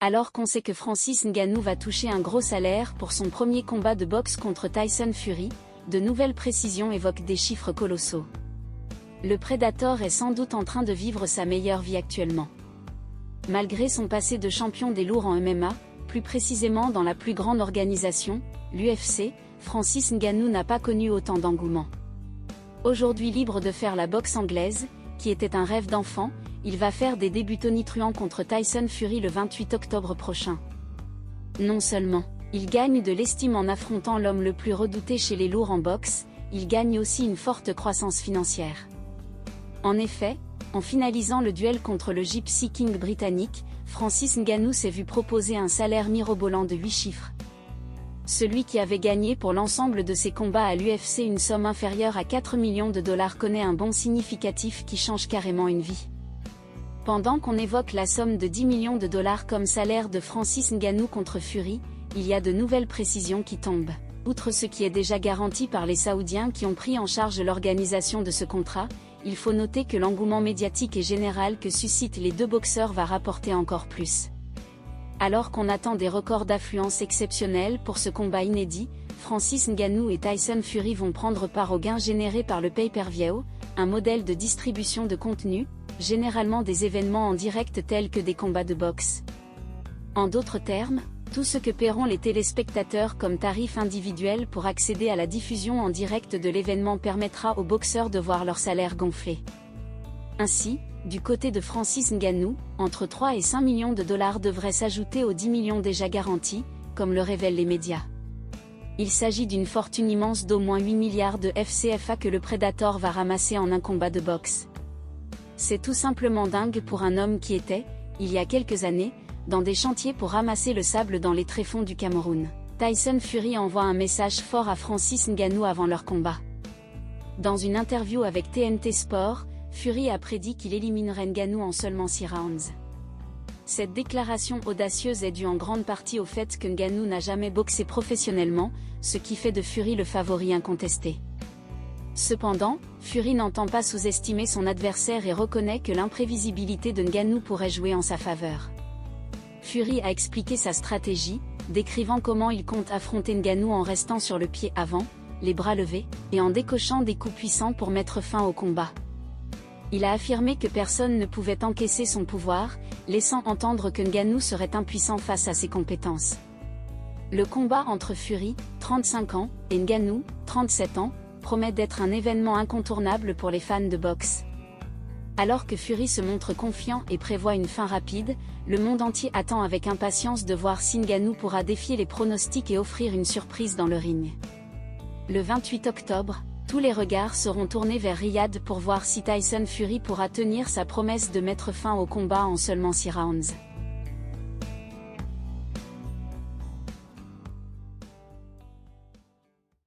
Alors qu'on sait que Francis Ngannou va toucher un gros salaire pour son premier combat de boxe contre Tyson Fury, de nouvelles précisions évoquent des chiffres colossaux. Le Predator est sans doute en train de vivre sa meilleure vie actuellement. Malgré son passé de champion des lourds en MMA, plus précisément dans la plus grande organisation, l'UFC, Francis Ngannou n'a pas connu autant d'engouement. Aujourd'hui libre de faire la boxe anglaise, qui était un rêve d'enfant, il va faire des débuts tonitruants contre Tyson Fury le 28 octobre prochain. Non seulement, il gagne de l'estime en affrontant l'homme le plus redouté chez les lourds en boxe, il gagne aussi une forte croissance financière. En effet, en finalisant le duel contre le Gypsy King britannique, Francis Ngannou s'est vu proposer un salaire mirobolant de 8 chiffres. Celui qui avait gagné pour l'ensemble de ses combats à l'UFC une somme inférieure à 4 millions de dollars connaît un bond significatif qui change carrément une vie. Pendant qu'on évoque la somme de 10 millions de dollars comme salaire de Francis Ngannou contre Fury, il y a de nouvelles précisions qui tombent. Outre ce qui est déjà garanti par les Saoudiens qui ont pris en charge l'organisation de ce contrat, il faut noter que l'engouement médiatique et général que suscitent les deux boxeurs va rapporter encore plus. Alors qu'on attend des records d'affluence exceptionnels pour ce combat inédit, Francis Ngannou et Tyson Fury vont prendre part aux gains générés par le pay-per-view, un modèle de distribution de contenu, généralement des événements en direct tels que des combats de boxe. En d'autres termes, tout ce que paieront les téléspectateurs comme tarif individuel pour accéder à la diffusion en direct de l'événement permettra aux boxeurs de voir leur salaire gonfler. Ainsi, du côté de Francis Ngannou, entre 3 et 5 millions de dollars devraient s'ajouter aux 10 millions déjà garantis, comme le révèlent les médias. Il s'agit d'une fortune immense d'au moins 8 milliards de FCFA que le Predator va ramasser en un combat de boxe. C'est tout simplement dingue pour un homme qui était, il y a quelques années, dans des chantiers pour ramasser le sable dans les tréfonds du Cameroun. Tyson Fury envoie un message fort à Francis Ngannou avant leur combat. Dans une interview avec TNT Sport, Fury a prédit qu'il éliminerait Ngannou en seulement 6 rounds. Cette déclaration audacieuse est due en grande partie au fait que Ngannou n'a jamais boxé professionnellement, ce qui fait de Fury le favori incontesté. Cependant, Fury n'entend pas sous-estimer son adversaire et reconnaît que l'imprévisibilité de Ngannou pourrait jouer en sa faveur. Fury a expliqué sa stratégie, décrivant comment il compte affronter Ngannou en restant sur le pied avant, les bras levés, et en décochant des coups puissants pour mettre fin au combat. Il a affirmé que personne ne pouvait encaisser son pouvoir, laissant entendre que Ngannou serait impuissant face à ses compétences. Le combat entre Fury, 35 ans, et Ngannou, 37 ans, promet d'être un événement incontournable pour les fans de boxe. Alors que Fury se montre confiant et prévoit une fin rapide, le monde entier attend avec impatience de voir si Ngannou pourra défier les pronostics et offrir une surprise dans le ring. Le 28 octobre, tous les regards seront tournés vers Riyad pour voir si Tyson Fury pourra tenir sa promesse de mettre fin au combat en seulement 6 rounds.